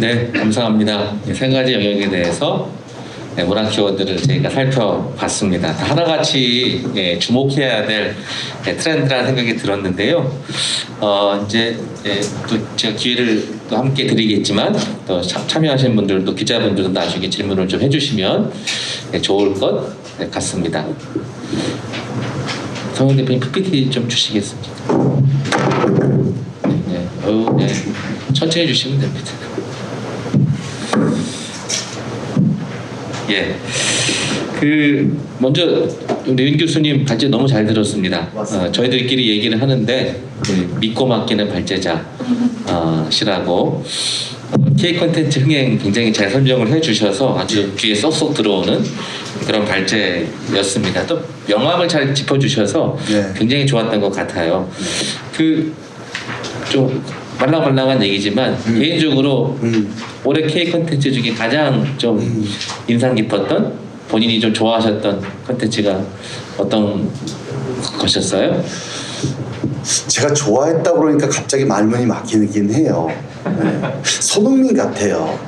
네, 감사합니다. 세 가지 영역에 대해서 문화 키워드를 저희가 살펴봤습니다. 하나같이 주목해야 될 트렌드라는 생각이 들었는데요. 이제 또 제가 기회를 또 함께 드리겠지만 또 참여하신 분들도 기자분들도 나중에 질문을 좀 해주시면 좋을 것 같습니다. 성현 대표님 PPT 좀 주시겠습니다. 네, 천천히 해주시면 됩니다. 예. 먼저 우리 윤 교수님 발제 너무 잘 들었습니다. 저희들끼리 얘기를 하는데 믿고 맡기는 발제자 시라고 K 콘텐츠 흥행 굉장히 잘 설명을 해주셔서 아주 귀에 쏙쏙 들어오는 그런 발제였습니다. 또 명암을 잘 짚어주셔서 굉장히 좋았던 것 같아요. 좀 말랑말랑한 얘기지만 개인적으로 올해 K 콘텐츠 중에 가장 좀 인상 깊었던 본인이 좀 좋아하셨던 콘텐츠가 어떤 것이었어요? 제가 좋아했다 그러니까 갑자기 말문이 막히긴 해요. 손흥민 같아요.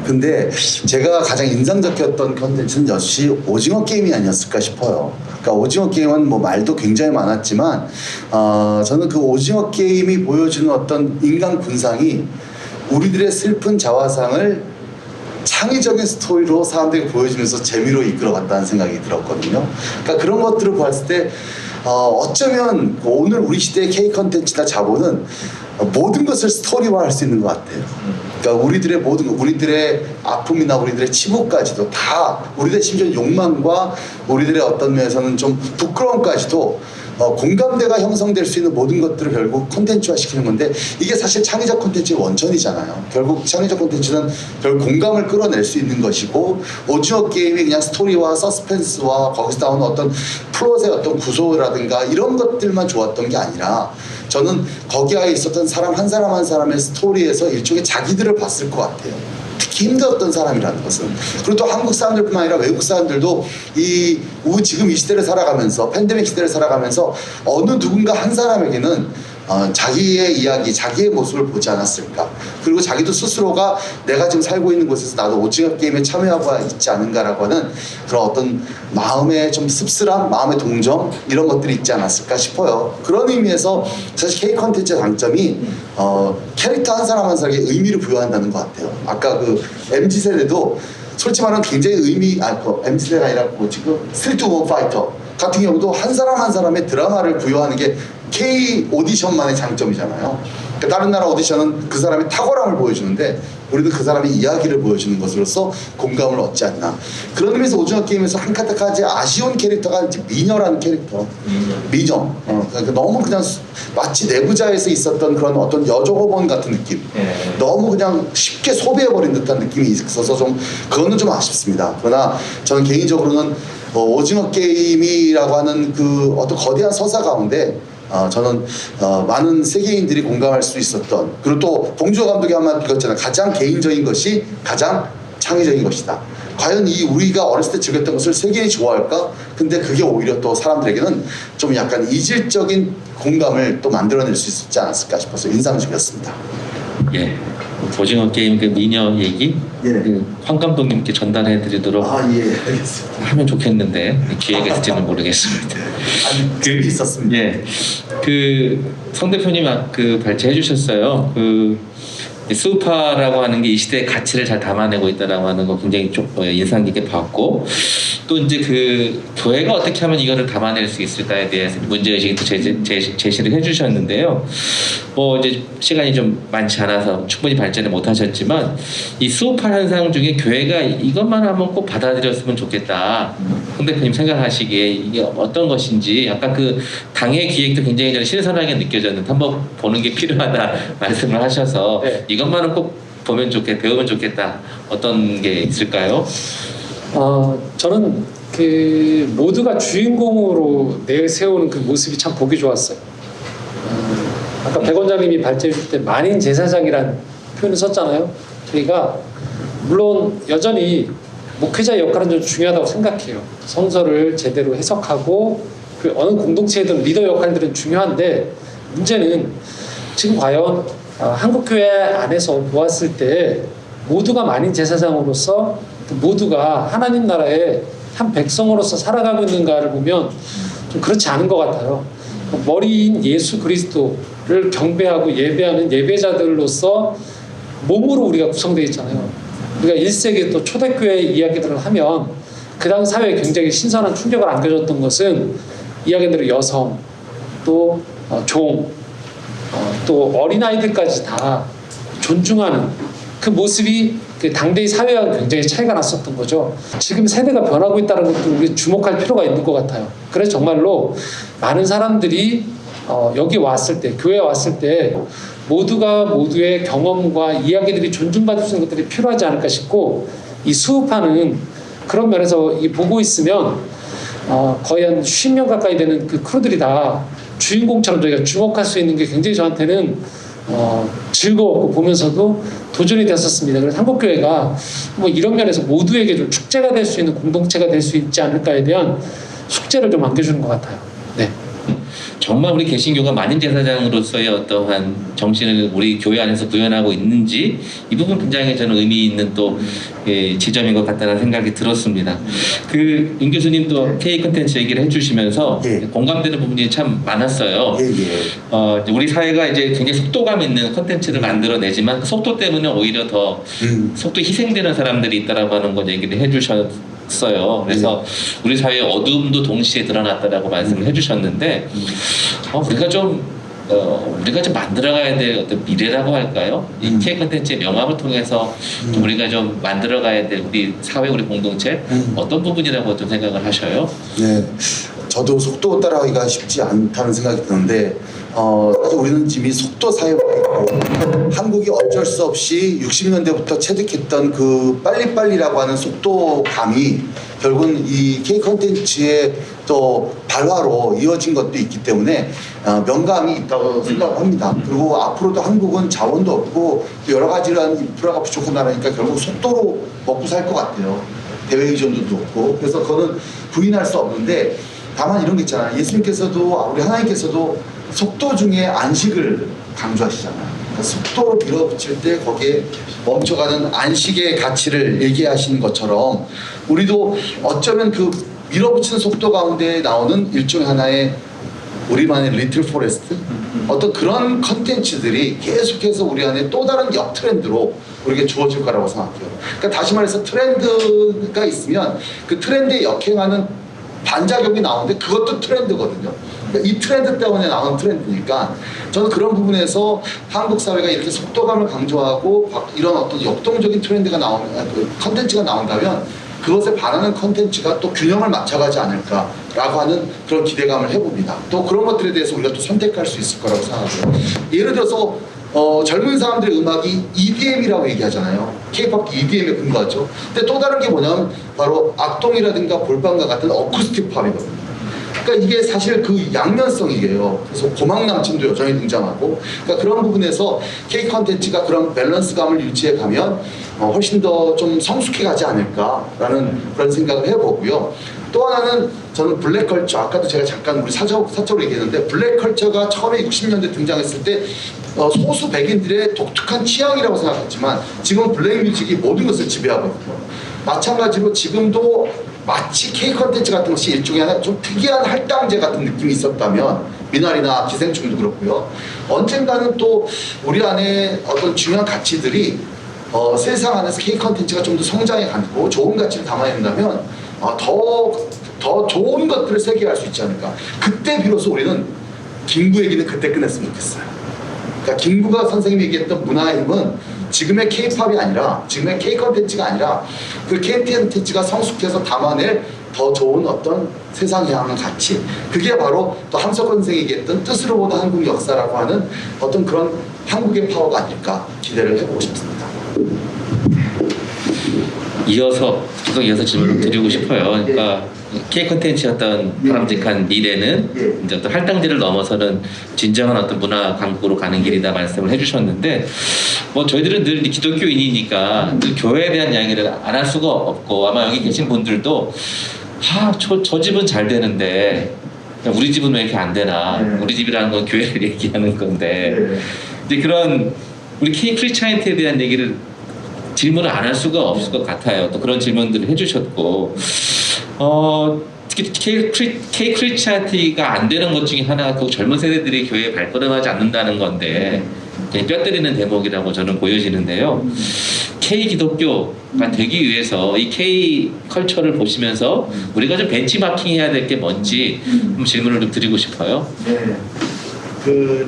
근데 제가 가장 인상적이었던 콘텐츠는 역시 오징어 게임이 아니었을까 싶어요. 그러니까 오징어 게임은 뭐 말도 굉장히 많았지만 저는 그 오징어 게임이 보여주는 어떤 인간 군상이 우리들의 슬픈 자화상을 창의적인 스토리로 사람들이 보여주면서 재미로 이끌어갔다는 생각이 들었거든요. 그러니까 그런 것들을 봤을 때 어쩌면 오늘 우리 시대의 K 콘텐츠나 자본은 모든 것을 스토리화할 수 있는 것 같아요. 그러니까 우리들의 모든 우리들의 아픔이나 우리들의 치부까지도 다 우리들의 심지어 욕망과 우리들의 어떤 면에서는 좀 부끄러움까지도 공감대가 형성될 수 있는 모든 것들을 결국 콘텐츠화 시키는 건데 이게 사실 창의적 콘텐츠의 원천이잖아요. 결국 창의적 콘텐츠는 결국 공감을 끌어낼 수 있는 것이고 오징어 게임이 그냥 스토리와 서스펜스와 거기서 나오는 어떤 플롯의 어떤 구조라든가 이런 것들만 좋았던 게 아니라 저는 거기에 있었던 사람 한 사람 한 사람의 스토리에서 일종의 자기들을 봤을 것 같아요. 특히 힘들었던 사람이라는 것은. 그리고 또 한국 사람들뿐만 아니라 외국 사람들도 지금 이 시대를 살아가면서 팬데믹 시대를 살아가면서 어느 누군가 한 사람에게는 자기의 이야기, 자기의 모습을 보지 않았을까. 그리고 자기도 스스로가 내가 지금 살고 있는 곳에서 나도 오징어 게임에 참여하고 있지 않은가라고 하는 그런 어떤 마음의 좀 씁쓸함, 마음의 동정 이런 것들이 있지 않았을까 싶어요. 그런 의미에서 사실 K 콘텐츠의 장점이 캐릭터 한 사람 한 사람에게 의미를 부여한다는 것 같아요. 아까 그 MZ세대도 솔직히 말하면 굉장히 MZ세대가 아니라 지금 스트리트 우먼 파이터 같은 경우도 한 사람 한 사람의 드라마를 부여하는 게 K 오디션만의 장점이잖아요. 그러니까 다른 나라 오디션은 그 사람의 탁월함을 보여주는데 우리는 그 사람의 이야기를 보여주는 것으로서 공감을 얻지 않나. 그런 의미에서 오징어 게임에서 한 가지 아쉬운 캐릭터가 이제 미녀라는 캐릭터. 미녀. 그러니까 너무 그냥 마치 내부자에서 있었던 그런 어떤 여조호번 같은 느낌. 너무 그냥 쉽게 소비해버린 듯한 느낌이 있어서 좀 그거는 좀 아쉽습니다. 그러나 저는 개인적으로는 오징어 게임이라고 하는 그 어떤 거대한 서사 가운데 저는 많은 세계인들이 공감할 수 있었던, 그리고 또 봉주호 감독이 한마디 읽었잖아요. 가장 개인적인 것이 가장 창의적인 것이다. 과연 우리가 어렸을 때 즐겼던 것을 세계인이 좋아할까? 근데 그게 오히려 또 사람들에게는 좀 약간 이질적인 공감을 또 만들어낼 수 있지 않았을까 싶어서 인상적이었습니다. 예. 오징어 게임 그 미녀 얘기 황 감독님께 전달해드리도록 알겠습니다. 하면 좋겠는데 기회가 있을지는 모르겠습니다. 있었습니다. 예, 성 대표님 발제해 주셨어요. 수우파라고 하는 게 이 시대의 가치를 잘 담아내고 있다라고 하는 거 굉장히 좀 인상 깊게 봤고, 또 이제 교회가 어떻게 하면 이거를 담아낼 수 있을까에 대해서 문제의식도 제시를 해주셨는데요. 이제 시간이 좀 많지 않아서 충분히 발전을 못하셨지만 이 수우파 현상 중에 교회가 이것만 하면 꼭 받아들였으면 좋겠다. 홍 대표님 생각하시기에 이게 어떤 것인지 아까 당의 기획도 굉장히 저는 신선하게 느껴졌는데 한번 보는 게 필요하다 말씀을 하셔서 이것만은 꼭 배우면 좋겠다. 어떤 게 있을까요? 저는 모두가 주인공으로 내세우는 그 모습이 참 보기 좋았어요. 아까 백 원장님이 발제해 줄 때 만인 제사장이라는 표현을 썼잖아요. 저희가 물론 여전히 목회자의 역할은 좀 중요하다고 생각해요. 성서를 제대로 해석하고 어느 공동체에든 리더 역할들은 중요한데 문제는 지금 과연 한국교회 안에서 보았을 때 모두가 만인 제사장으로서 모두가 하나님 나라의 한 백성으로서 살아가고 있는가를 보면 좀 그렇지 않은 것 같아요. 머리인 예수 그리스도를 경배하고 예배하는 예배자들로서 몸으로 우리가 구성되어 있잖아요. 우리가 1세기 또 초대교회 이야기들을 하면 그 당 사회에 굉장히 신선한 충격을 안겨줬던 것은 이야기대로 여성, 또 종, 또 어린아이들까지 다 존중하는 그 모습이 그 당대의 사회와 굉장히 차이가 났었던 거죠. 지금 세대가 변하고 있다는 것도 우리 주목할 필요가 있는 것 같아요. 그래서 정말로 많은 사람들이 여기 왔을 때, 교회에 왔을 때 모두가 모두의 경험과 이야기들이 존중받을 수 있는 것들이 필요하지 않을까 싶고, 이 수업하는 그런 면에서 이 보고 있으면 거의 한 50명 가까이 되는 그 크루들이 다 주인공처럼 저희가 주목할 수 있는 게 굉장히 저한테는 즐거웠고 보면서도 도전이 됐었습니다. 그래서 한국교회가 뭐 이런 면에서 모두에게 좀 축제가 될 수 있는 공동체가 될 수 있지 않을까에 대한 숙제를 좀 안겨주는 것 같아요. 네. 정말 우리 개신교가 만인 제사장으로서의 어떠한 정신을 우리 교회 안에서 구현하고 있는지, 이 부분 굉장히 저는 의미 있는 또 지점인 것 같다는 생각이 들었습니다. 그 윤 교수님도 K 콘텐츠 얘기를 해주시면서 공감되는 부분이 참 많았어요. 우리 사회가 이제 굉장히 속도감 있는 콘텐츠를 만들어내지만 그 속도 때문에 오히려 더 속도 희생되는 사람들이 있다라고 하는 걸 얘기를 해주셨어요. 그래서 우리 사회의 어둠도 동시에 드러났다라고 말씀을 해주셨는데, 우리가 좀 만들어가야 될 어떤 미래라고 할까요? 이 K 콘텐츠의 명함을 통해서 좀 우리가 좀 만들어가야 될 우리 사회, 우리 공동체 어떤 부분이라고 좀 생각을 하셔요? 네, 저도 속도 따라가기가 쉽지 않다는 생각이 드는데, 사실 우리는 이미 속도 사회가 있고, 한국이 어쩔 수 없이 60년대부터 체득했던 그 빨리빨리라고 하는 속도감이 결국은 이 K 콘텐츠의 또 발화로 이어진 것도 있기 때문에 명감이 있다고 생각합니다. 그리고 앞으로도 한국은 자원도 없고 여러 가지란 인프라가 부족한 나라니까 결국 속도로 먹고 살 것 같아요. 대외 의존도도 높고. 그래서 그거는 부인할 수 없는데, 다만 이런 게 있잖아요. 예수님께서도, 우리 하나님께서도 속도 중에 안식을 강조하시잖아요. 그러니까 속도로 밀어붙일 때 거기에 멈춰가는 안식의 가치를 얘기하시는 것처럼, 우리도 어쩌면 그 밀어붙이는 속도 가운데 나오는 일종의 하나의 우리만의 리틀 포레스트, 어떤 그런 컨텐츠들이 계속해서 우리 안에 또 다른 역 트렌드로 우리에게 주어질 거라고 생각해요. 그러니까 다시 말해서 트렌드가 있으면 그 트렌드에 역행하는 반작용이 나오는데 그것도 트렌드거든요. 그러니까 이 트렌드 때문에 나온 트렌드니까, 저는 그런 부분에서 한국 사회가 이렇게 속도감을 강조하고 이런 어떤 역동적인 트렌드가 컨텐츠가 나온다면 그것에 반하는 컨텐츠가 또 균형을 맞춰가지 않을까라고 하는 그런 기대감을 해봅니다. 또 그런 것들에 대해서 우리가 또 선택할 수 있을 거라고 생각하고요. 예를 들어서 젊은 사람들의 음악이 EDM이라고 얘기하잖아요. K-POP EDM에 근거하죠. 근데 또 다른 게 뭐냐면 바로 악동이라든가 볼빵과 같은 어쿠스틱 팝이거든요. 그러니까 이게 사실 그 양면성이에요. 그래서 고막 남친도 여전히 등장하고, 그러니까 그런 부분에서 K 컨텐츠가 그런 밸런스감을 유지해 가면 훨씬 더 좀 성숙해 가지 않을까라는 그런 생각을 해보고요. 또 하나는 저는 블랙컬처, 아까도 제가 잠깐 우리 사적으로 얘기했는데, 블랙컬처가 처음에 60년대 등장했을 때 소수 백인들의 독특한 취향이라고 생각했지만 지금은 블랙뮤직이 모든 것을 지배하거든요. 마찬가지로 지금도 마치 K 컨텐츠 같은 것이 일종의 하나 좀 특이한 할당제 같은 느낌이 있었다면, 미나리나 기생충도 그렇고요. 언젠가는 또 우리 안에 어떤 중요한 가치들이 세상 안에서 K 컨텐츠가 좀 더 성장해 가고 좋은 가치를 담아낸다면 더 좋은 것들을 세계할 수 있지 않을까. 그때 비로소 우리는 김구 얘기는 그때 끝냈으면 좋겠어요. 그러니까 김구가 선생님이 얘기했던 문화의 힘은 지금의 K-팝이 아니라, 지금의 K 컨텐츠가 아니라 그 K 컨텐츠가 성숙해서 담아낼 더 좋은 어떤 세상에 향한 가치, 그게 바로 또 함석헌 선생이 얘기했던 뜻으로 보는 한국 역사라고 하는 어떤 그런 한국의 파워가 아닐까 기대를 해보고 싶습니다. 계속 이어서 질문을 드리고 싶어요. 그러니까 K 콘텐츠였던 바람직한 미래는 이제 어떤 할당제를 넘어서는 진정한 어떤 문화 강국으로 가는 길이다 말씀을 해주셨는데, 뭐 저희들은 늘 기독교인이니까 늘 교회에 대한 이야기를 안 할 수가 없고, 아마 여기 계신 분들도 저 집은 잘 되는데 우리 집은 왜 이렇게 안 되나? 네. 우리 집이라는 건 교회를 얘기하는 건데 네. 이제 그런 우리 K 크리스찬티에 대한 얘기를 질문을 안 할 수가 없을 것 같아요. 또 그런 질문들을 해주셨고, 특히 K 크리스찬티가 안 되는 것 중에 하나가 그 젊은 세대들이 교회에 발걸음하지 않는다는 건데 그냥 뼈 때리는 대목이라고 저는 보여지는데요. K 기독교가 되기 위해서 이 K 컬처를 보시면서 우리가 좀 벤치마킹 해야 될 게 뭔지 좀 질문을 좀 드리고 싶어요. 네.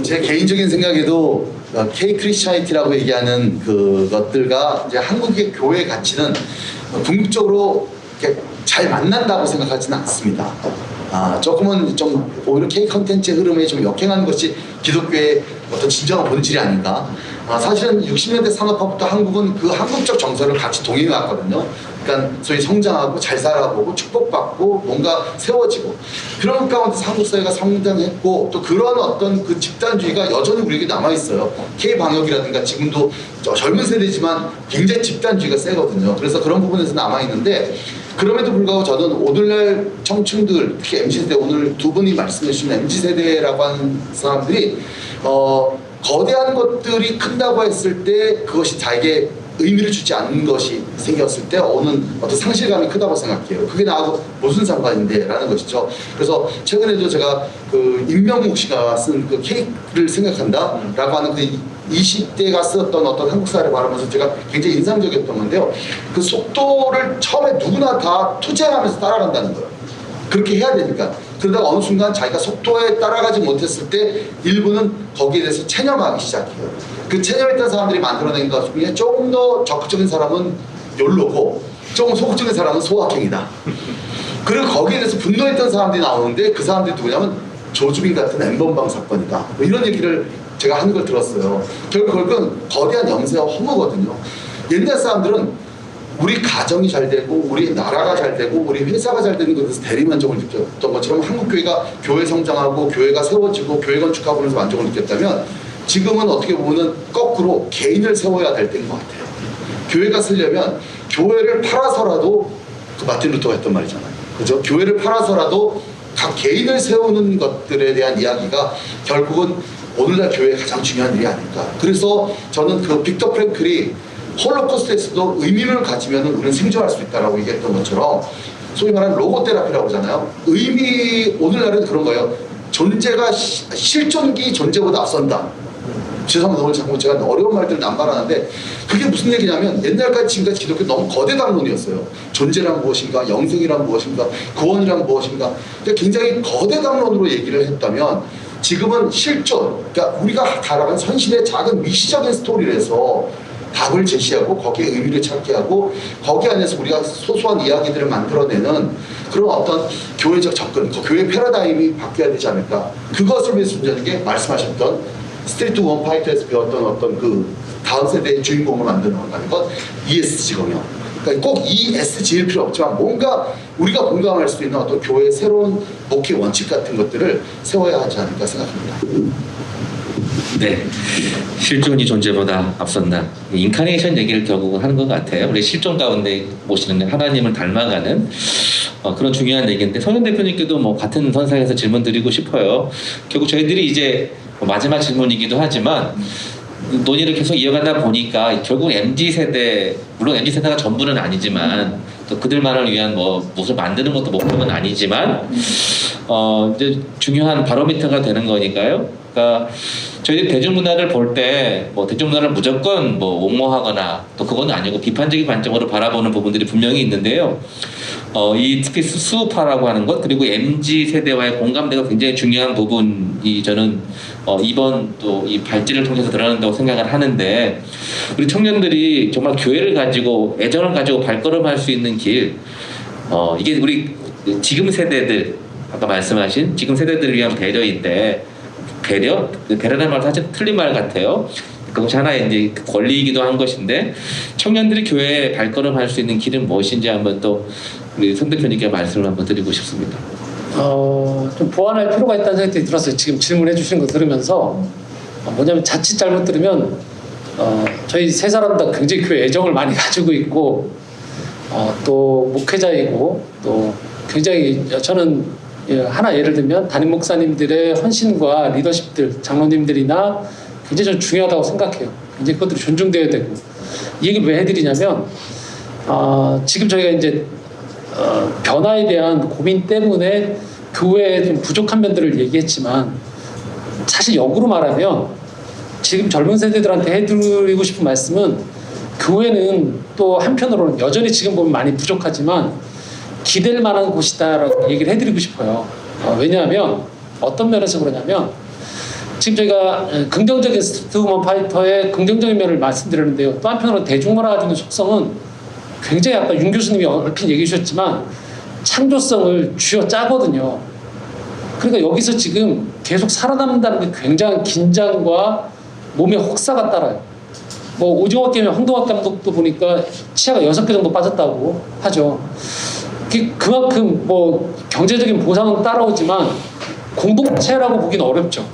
제 개인적인 생각에도 K 크리스천이티라고 얘기하는 그것들과 이제 한국의 교회 가치는 궁극적으로 이렇게 잘 만난다고 생각하지는 않습니다. 조금은 좀 오히려 K 컨텐츠의 흐름에 좀 역행하는 것이 기독교의 어떤 진정한 본질이 아닌가. 사실은 60년대 산업화부터 한국은 그 한국적 정서를 같이 동행해 왔거든요. 그러니까 소위 성장하고 잘 살아보고 축복받고 뭔가 세워지고 그런 가운데서 한국 사회가 성장했고 또 그런 어떤 그 집단주의가 여전히 우리에게 남아있어요. K-방역이라든가 지금도 젊은 세대지만 굉장히 집단주의가 세거든요. 그래서 그런 부분에서 남아있는데 그럼에도 불구하고 저는 오늘날 청춘들 특히 MZ세대 오늘 두 분이 말씀해 주신 MZ세대라고 하는 사람들이 거대한 것들이 큰다고 했을 때 그것이 자에게 의미를 주지 않는 것이 생겼을 때 오는 어떤 상실감이 크다고 생각해요. 그게 나하고 무슨 상관인데 라는 것이죠. 그래서 최근에도 제가 그 임명묵 씨가 쓴 그 K를 생각한다 라고 하는 그 20대가 쓰었던 어떤 한국 사회를 바라보면서 제가 굉장히 인상적이었던 건데요. 그 속도를 처음에 누구나 다 투쟁하면서 따라간다는 거예요. 그렇게 해야 되니까. 그러다가 어느 순간 자기가 속도에 따라가지 못했을 때 일부는 거기에 대해서 체념하기 시작해요. 그 체념했던 사람들이 만들어낸 것 중에 조금 더 적극적인 사람은 욜로고 조금 소극적인 사람은 소확행이다. 그리고 거기에 대해서 분노했던 사람들이 나오는데 그 사람들이 누구냐면 조주빈 같은 N번방 사건이다. 뭐 이런 얘기를 제가 하는 걸 들었어요. 결국은 거대한 염세와 허무거든요. 옛날 사람들은 우리 가정이 잘 되고 우리 나라가 잘 되고 우리 회사가 잘 되는 것에서 대리만족을 느꼈던 것처럼 한국교회가 교회 성장하고 교회가 세워지고 교회 건축하고 하면서 만족을 느꼈다면 지금은 어떻게 보면 거꾸로 개인을 세워야 될 때인 것 같아요. 교회가 쓰려면 교회를 팔아서라도 그 마틴 루터가 했던 말이잖아요. 그죠? 교회를 팔아서라도 각 개인을 세우는 것들에 대한 이야기가 결국은 오늘날 교회의 가장 중요한 일이 아닐까. 그래서 저는 그 빅터 프랭클이 홀로코스트에서도 의미를 가지면 우리는 생존할 수 있다라고 얘기했던 것처럼 소위 말하는 로고 테라피라고 하잖아요. 오늘날은 그런 거예요. 존재가 실존기 존재보다 앞선다. 죄송합니다. 오늘 자꾸 제가 어려운 말들은 안 말하는데 그게 무슨 얘기냐면 옛날까지 지금까지 기독교 너무 거대 담론이었어요. 존재란 무엇인가, 영생이란 무엇인가, 구원이란 무엇인가. 그러니까 굉장히 거대 담론으로 얘기를 했다면 지금은 실존, 그러니까 우리가 다뤄간 선실의 작은 미시적인 스토리에서 답을 제시하고 거기에 의미를 찾게 하고 거기 안에서 우리가 소소한 이야기들을 만들어내는 그런 어떤 교회적 접근, 교회 패러다임이 바뀌어야 되지 않을까. 그것을 위해서 준비하는 게 말씀하셨던 스트리트 원 파이터에서 배웠던 어떤 그 다음 세대의 주인공을 만드는 건 ESG 공연. 그러니까 꼭 ESG일 필요 없지만 뭔가 우리가 공감할 수 있는 어떤 교회의 새로운 목회 원칙 같은 것들을 세워야 하지 않을까 생각합니다. 네, 실존이 존재보다 앞선다. 인카네이션 얘기를 결국은 하는 것 같아요. 우리 실존 가운데 모시는 하나님을 닮아가는 그런 중요한 얘기인데 성현 대표님께도 뭐 같은 선상에서 질문 드리고 싶어요. 결국 저희들이 이제 마지막 질문이기도 하지만 논의를 계속 이어가다 보니까 결국 MZ세대, 물론 MZ세대가 전부는 아니지만 또 그들만을 위한 뭐 무엇을 만드는 것도 목표는 아니지만 이제 중요한 바로미터가 되는 거니까요. 그러니까 저희들이 대중문화를 볼 때 뭐 대중문화를 무조건 뭐 옹호하거나 또 그건 아니고 비판적인 관점으로 바라보는 부분들이 분명히 있는데요. 이 특히 수우파라고 하는 것 그리고 MZ 세대와의 공감대가 굉장히 중요한 부분이 저는 이번 또 이 발제를 통해서 드러난다고 생각을 하는데 우리 청년들이 정말 교회를 가지고 애정을 가지고 발걸음할 수 있는 길 이게 우리 지금 세대들 아까 말씀하신 지금 세대들을 위한 배려인데 배려라는 말 사실 틀린 말 같아요. 그것이 하나의 이제 권리이기도 한 것인데 청년들이 교회에 발걸음할 수 있는 길은 무엇인지 한번 또 우리 송 대표님께 말씀을 한번 드리고 싶습니다. 좀 보완할 필요가 있다는 생각이 들었어요. 지금 질문해 주신 거 들으면서 뭐냐면 자칫 잘못 들으면 저희 세 사람 다 굉장히 교회 애정을 많이 가지고 있고 또 목회자이고 또 굉장히 저는 하나 예를 들면 담임 목사님들의 헌신과 리더십들, 장로님들이나 굉장히 저는 중요하다고 생각해요. 굉장히 그것들이 존중되어야 되고. 이 얘기를 왜 해드리냐면 지금 저희가 이제 변화에 대한 고민 때문에 교회에 좀 부족한 면들을 얘기했지만 사실 역으로 말하면 지금 젊은 세대들한테 해드리고 싶은 말씀은 교회는 또 한편으로는 여전히 지금 보면 많이 부족하지만 기댈 만한 곳이다라고 얘기를 해드리고 싶어요. 왜냐하면 어떤 면에서 그러냐면 지금 저희가 긍정적인 스트우먼 파이터의 긍정적인 면을 말씀드렸는데요. 또 한편으로는 대중문화가 가지고 있는 속성은 굉장히 아까 윤 교수님이 얼핏 얘기해 주셨지만 창조성을 쥐어짜거든요. 그러니까 여기서 지금 계속 살아남는다는 게 굉장한 긴장과 몸의 혹사가 따라요. 뭐 오징어 게임의 황동학 감독도 보니까 치아가 6개 정도 빠졌다고 하죠. 그만큼 뭐 경제적인 보상은 따라오지만 공동체라고 보기는 어렵죠.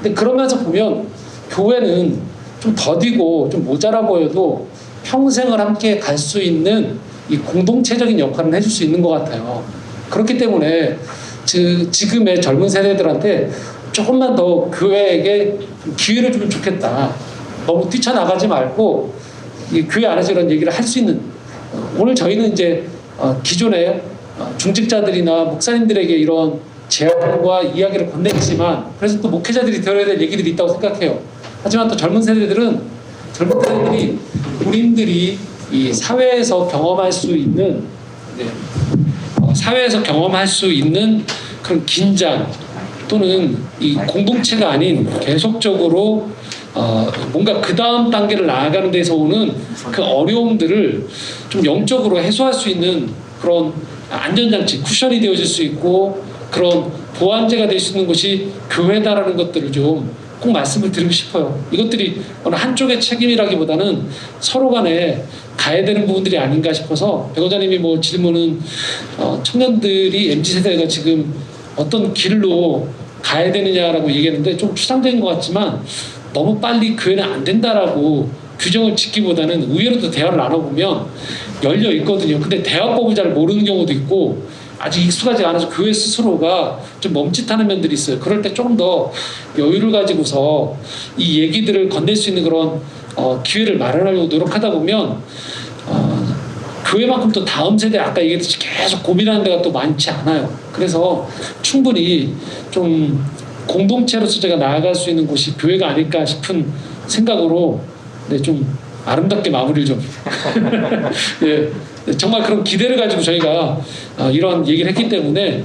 근데 그러면서 보면 교회는 좀 더디고 좀 모자라 보여도 평생을 함께 갈 수 있는 이 공동체적인 역할을 해줄 수 있는 것 같아요. 그렇기 때문에 지금의 젊은 세대들한테 조금만 더 교회에게 기회를 주면 좋겠다. 너무 뛰쳐나가지 말고 이 교회 안에서 이런 얘기를 할 수 있는, 오늘 저희는 이제 기존의 중직자들이나 목사님들에게 이런 제안과 이야기를 건넸지만 그래서 또 목회자들이 들어야 될 얘기들이 있다고 생각해요. 하지만 또 젊은 세대들이 우리들이 이 사회에서 경험할 수 있는 그런 긴장 또는 이 공동체가 아닌 계속적으로 뭔가 그 다음 단계를 나아가는 데서 오는 그 어려움들을 좀 영적으로 해소할 수 있는 그런 안전장치, 쿠션이 되어질 수 있고 그런 보완제가 될 수 있는 곳이 교회다라는 것들을 좀 꼭 말씀을 드리고 싶어요. 이것들이 어느 한쪽의 책임이라기보다는 서로 간에 가야 되는 부분들이 아닌가 싶어서 백 원장님이 뭐 질문은 청년들이 MZ세대가 지금 어떤 길로 가야 되느냐라고 얘기했는데 좀 추상적인 것 같지만 너무 빨리 교회는 안 된다라고 규정을 짓기보다는 의외로 또 대화를 나눠보면 열려 있거든요. 근데 대화법을 잘 모르는 경우도 있고 아직 익숙하지 않아서 교회 스스로가 좀 멈칫하는 면들이 있어요. 그럴 때 조금 더 여유를 가지고서 이 얘기들을 건넬 수 있는 그런 기회를 마련하려고 노력하다 보면 교회만큼 또 다음 세대 아까 얘기했듯이 계속 고민하는 데가 또 많지 않아요. 그래서 충분히 좀 공동체로서 제가 나아갈 수 있는 곳이 교회가 아닐까 싶은 생각으로 좀 아름답게 마무리를 좀 예, 정말 그런 기대를 가지고 저희가 이런 얘기를 했기 때문에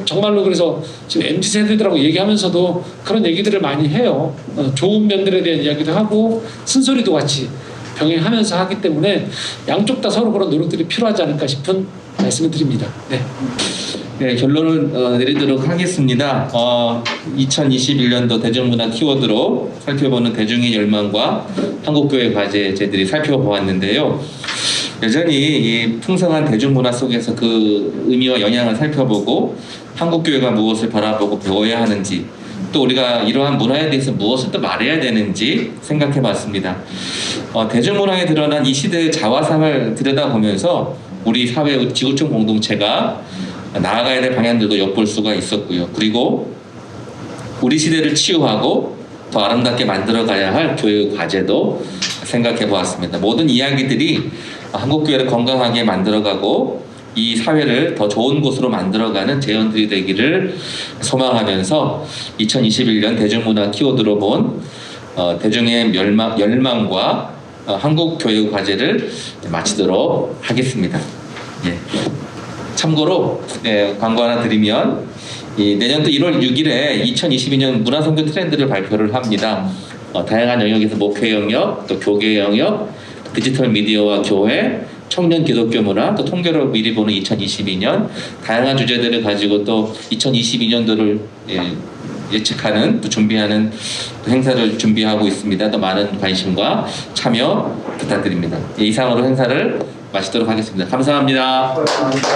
정말로 그래서 지금 MZ 세대들하고 얘기하면서도 그런 얘기들을 많이 해요. 좋은 면들에 대한 이야기도 하고 쓴소리도 같이 병행하면서 하기 때문에 양쪽 다 서로 그런 노력들이 필요하지 않을까 싶은 말씀을 드립니다. 네. 네, 결론을 내리도록 하겠습니다. 2021년도 대중문화 키워드로 살펴보는 대중의 열망과 한국교회 과제들이 살펴보았는데요. 여전히 이 풍성한 대중문화 속에서 그 의미와 영향을 살펴보고 한국교회가 무엇을 바라보고 배워야 하는지 또 우리가 이러한 문화에 대해서 무엇을 또 말해야 되는지 생각해봤습니다. 대중문화에 드러난 이 시대의 자화상을 들여다보면서 우리 사회 지구촌 공동체가 나아가야 될 방향들도 엿볼 수가 있었고요. 그리고 우리 시대를 치유하고 더 아름답게 만들어가야 할 교육 과제도 생각해 보았습니다. 모든 이야기들이 한국교회를 건강하게 만들어가고 이 사회를 더 좋은 곳으로 만들어가는 재현들이 되기를 소망하면서 2021년 대중문화 키워드로 본 대중의 열망과 한국교육 과제를 마치도록 하겠습니다. 예. 참고로 광고 하나 드리면 내년도 1월 6일에 2022년 문화선교 트렌드를 발표를 합니다. 다양한 영역에서 목회 영역, 또 교계 영역, 디지털 미디어와 교회, 청년 기독교 문화, 또 통계로 미리 보는 2022년 다양한 주제들을 가지고 또 2022년도를 예측하는 또 준비하는 또 행사를 준비하고 있습니다. 또 많은 관심과 참여 부탁드립니다. 이상으로 행사를 마치도록 하겠습니다. 감사합니다. 감사합니다.